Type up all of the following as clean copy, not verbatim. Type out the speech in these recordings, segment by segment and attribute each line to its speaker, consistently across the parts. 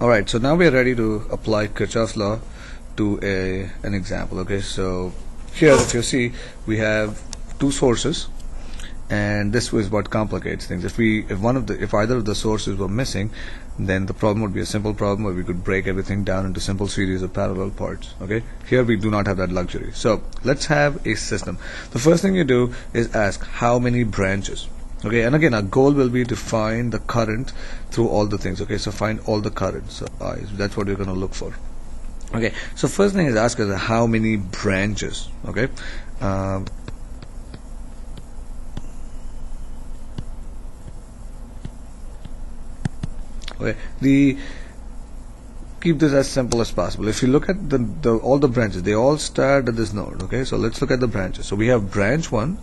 Speaker 1: Alright, so now we are ready to apply Kirchhoff's law to an example. Okay, so here if you see we have two sources, and this is what complicates things. If either of the sources were missing, then the problem would be a simple problem where we could break everything down into simple series of parallel parts. Okay, here we do not have that luxury. So let's have a system. The first thing you do is ask how many branches. Okay, and again our goal will be to find the current through all the things. Okay, so find all the current. So that's what we're going to look for. Okay, so first thing is ask us how many branches. Okay, okay, keep this as simple as possible. If you look at all the branches, they all start at this node. Okay, so let's look at the branches. So we have branch 1,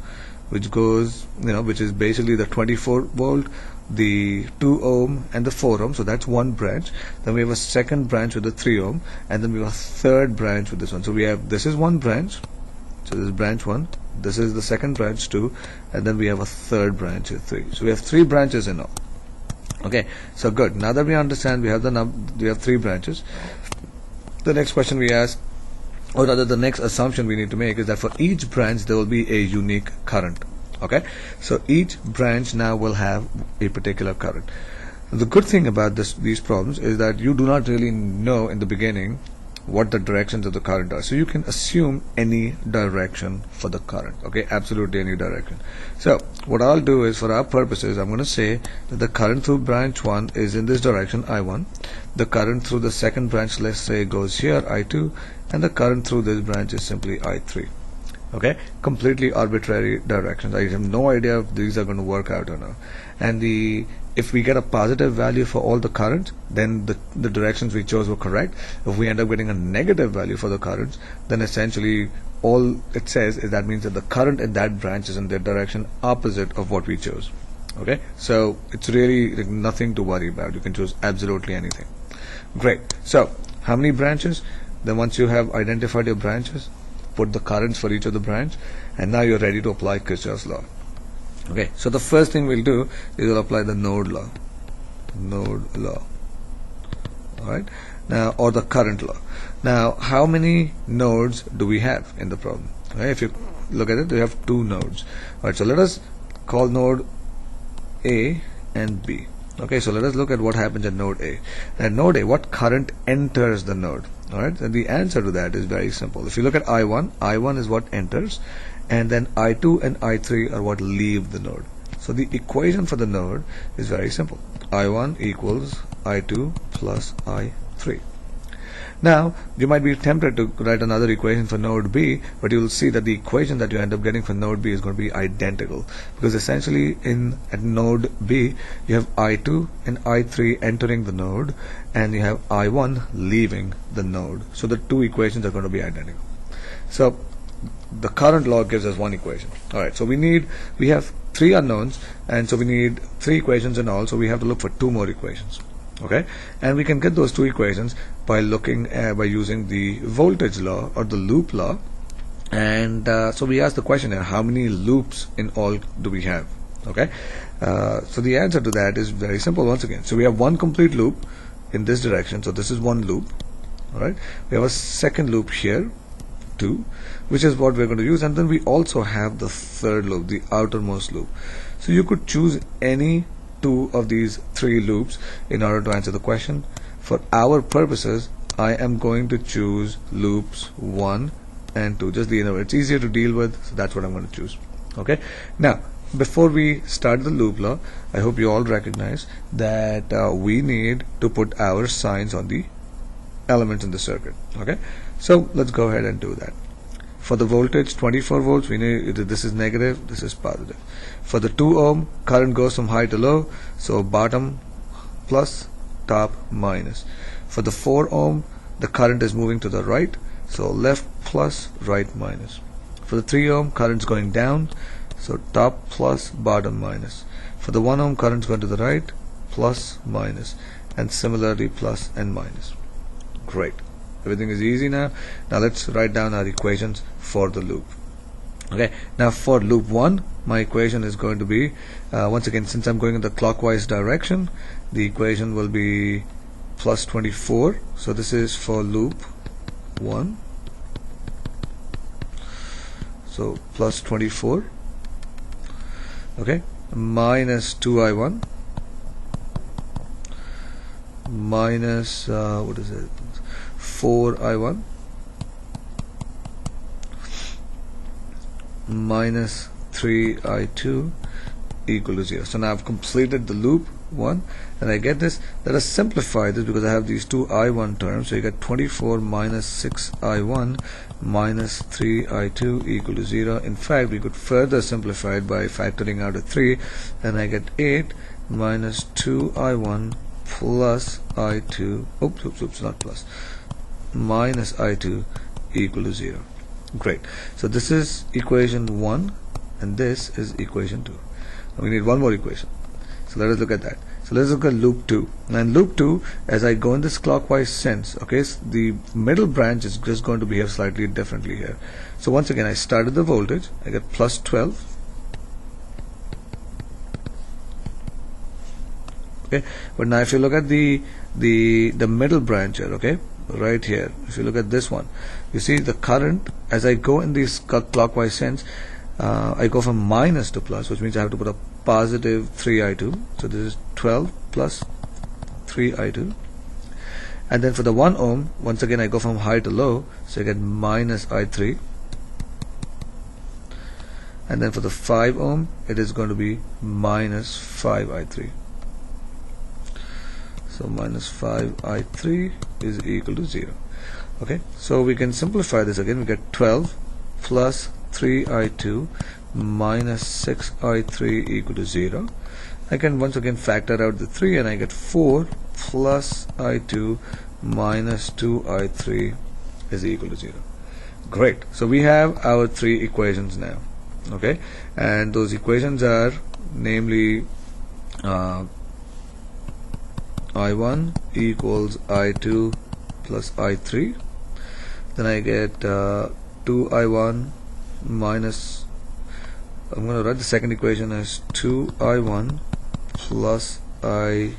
Speaker 1: which goes, which is basically the 24 volt, the 2 ohm and the 4 ohm. So that's one branch. Then we have a second branch with the 3 ohm, and then we have a third branch with this one. So we have, this is one branch, so this is branch 1, this is the second branch 2, and then we have a third branch with 3. So we have 3 branches in all. Okay, so good. Now that we understand we have we have 3 branches, the next question we ask, or rather the next assumption we need to make, is that for each branch there will be a unique current. Okay, so each branch now will have a particular current. The good thing about these problems is that you do not really know in the beginning what the directions of the current are, so you can assume any direction for the current. Okay, absolutely any direction. So what I'll do is, for our purposes, I'm going to say that the current through branch 1 is in this direction, I1. The current through the second branch, let's say, goes here, I2, and the current through this branch is simply I3. Okay, completely arbitrary directions. I have no idea if these are going to work out or not. And if we get a positive value for all the currents, then the directions we chose were correct. If we end up getting a negative value for the currents, then essentially all it says is that means that the current in that branch is in the direction opposite of what we chose. Okay, so it's really nothing to worry about. You can choose absolutely anything. Great. So how many branches? Then once you have identified your branches, put the currents for each of the branch, and now you're ready to apply Kirchhoff's law. Okay, so the first thing we'll do is we'll apply the node law. Alright, now, or the current law. Now, how many nodes do we have in the problem? Okay, if you look at it, we have 2 nodes. Alright, so let us call node A and B. Okay, so let us look at what happens at node A. At node A, what current enters the node? Alright, and the answer to that is very simple. If you look at I1 is what enters, and then I2 and I3 are what leave the node. So the equation for the node is very simple. I1 equals I2 plus I3. Now you might be tempted to write another equation for node B, but you will see that the equation that you end up getting for node B is going to be identical, because essentially at node B you have I2 and I3 entering the node, and you have I1 leaving the node. So the 2 equations are going to be identical. So the current law gives us one equation. Alright, so we have 3 unknowns, and so we need 3 equations in all, so we have to look for 2 more equations. Okay, and we can get those 2 equations by using the voltage law or the loop law. And so we ask the question here, how many loops in all do we have? Okay, so the answer to that is very simple once again. So we have one complete loop in this direction, so this is one loop. Alright, we have a second loop here, 2, which is what we're going to use, and then we also have the third loop, the outermost loop. So you could choose any 2 of these 3 loops in order to answer the question. For our purposes, I am going to choose loops 1 and 2. Just it's easier to deal with, so that's what I'm going to choose. Okay, now before we start the loop law, I hope you all recognize that we need to put our signs on the elements in the circuit. Okay, so let's go ahead and do that. For the voltage 24 volts, we need this is negative, this is positive. For the 2 ohm, current goes from high to low, so bottom plus, top minus. For the 4 ohm, the current is moving to the right, so left plus, right minus. For the 3 ohm, current's going down, so top plus, bottom minus. For the 1 ohm, current's going to the right, plus, minus, and similarly plus and minus. Great. Everything is easy now. Now let's write down our equations for the loop. Okay, now for loop 1, my equation is going to be, once again, since I'm going in the clockwise direction, the equation will be plus 24. So this is for loop 1. So plus 24, okay, minus 2i1 minus what is it, 4i1 minus 3i2 equal to 0. So now I've completed the loop 1, and I get this. Let us simplify this because I have these two i1 terms. So you get 24 minus 6i1 minus 3i2 equal to 0. In fact, we could further simplify it by factoring out a 3, and I get 8 minus 2i1 plus i2, oops, not plus, minus i2 equal to 0. Great. So this is equation 1, and this is equation 2. Now we need one more equation. So let us look at that. So let's look at loop 2. Now in loop 2, as I go in this clockwise sense, okay, so the middle branch is just going to behave slightly differently here. So once again, I started the voltage. I get plus 12. Okay, but now if you look at the middle branch here, okay, right here, if you look at this one, you see the current as I go in this clockwise sense, I go from minus to plus, which means I have to put a positive 3i2. So this is 12 plus 3i2, and then for the 1 ohm, once again I go from high to low, so I get minus i3, and then for the 5 ohm it is going to be minus 5i3. So minus 5i3 is equal to 0. Okay, so we can simplify this again. We get 12 plus 3i2 minus 6i3 equal to 0. I can once again factor out the 3, and I get 4 plus i2 minus 2i3 is equal to 0. Great. So we have our 3 equations now. Okay, and those equations are namely I1 equals I2 plus I3. Then I get 2I1 minus, I'm going to write the second equation as 2I1 plus I2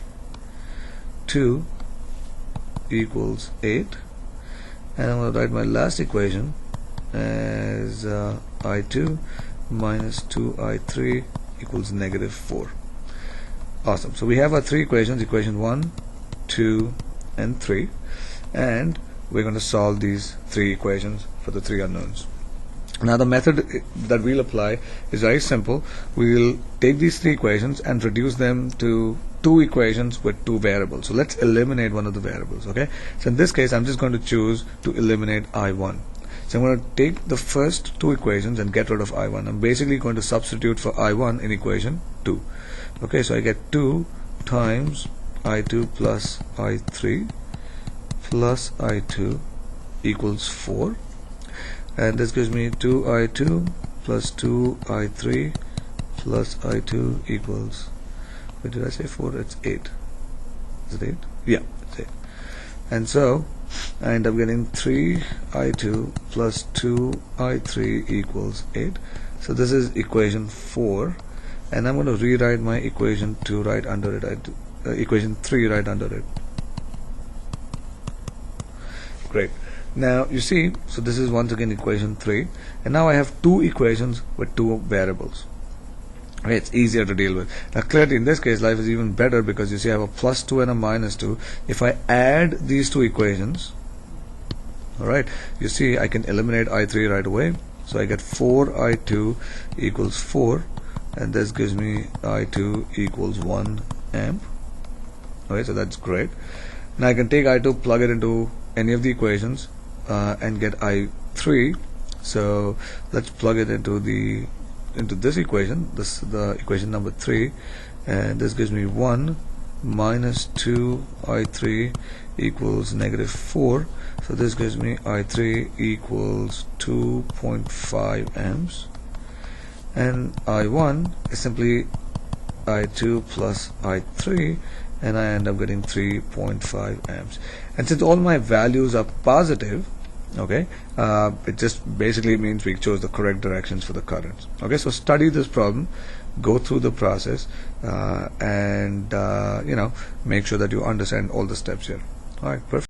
Speaker 1: equals 8, and I'm going to write my last equation as I2 minus 2I3 equals negative 4. Awesome. So we have our 3 equations, equation 1, 2 and 3, and we're going to solve these 3 equations for the 3 unknowns. Now the method that we'll apply is very simple. We'll take these 3 equations and reduce them to 2 equations with 2 variables. So let's eliminate one of the variables. Okay, so in this case I'm just going to choose to eliminate I1. So I'm going to take the first 2 equations and get rid of I1. I'm basically going to substitute for I1 in equation 2. Okay, so I get 2 times I2 plus I3 plus I2 equals 4, and this gives me 2I2 plus 2I3 plus I2 equals, what did I say, 4? It's 8. Is it 8? Yeah, it's 8. And so I end up getting 3I2 plus 2I3 equals 8. So this is equation 4, and I'm going to rewrite my equation 2 right under it, equation 3 right under it. Great. Now you see, so this is once again equation 3, and now I have 2 equations with 2 variables. Okay, it's easier to deal with. Now clearly in this case life is even better, because you see I have a plus 2 and a minus 2. If I add these 2 equations, alright, you see I can eliminate I3 right away. So I get 4I2 equals 4, and this gives me I2 equals 1 amp. Okay, so that's great. Now I can take I2, plug it into any of the equations, and get I3. So let's plug it into this equation, the equation number 3, and this gives me 1 minus 2 I3 equals negative 4. So this gives me I3 equals 2.5 amps, and I1 is simply I2 plus I3, and I end up getting 3.5 amps. And since all my values are positive, okay, it just basically means we chose the correct directions for the currents. Okay, so study this problem, go through the process, and make sure that you understand all the steps here. Alright, perfect.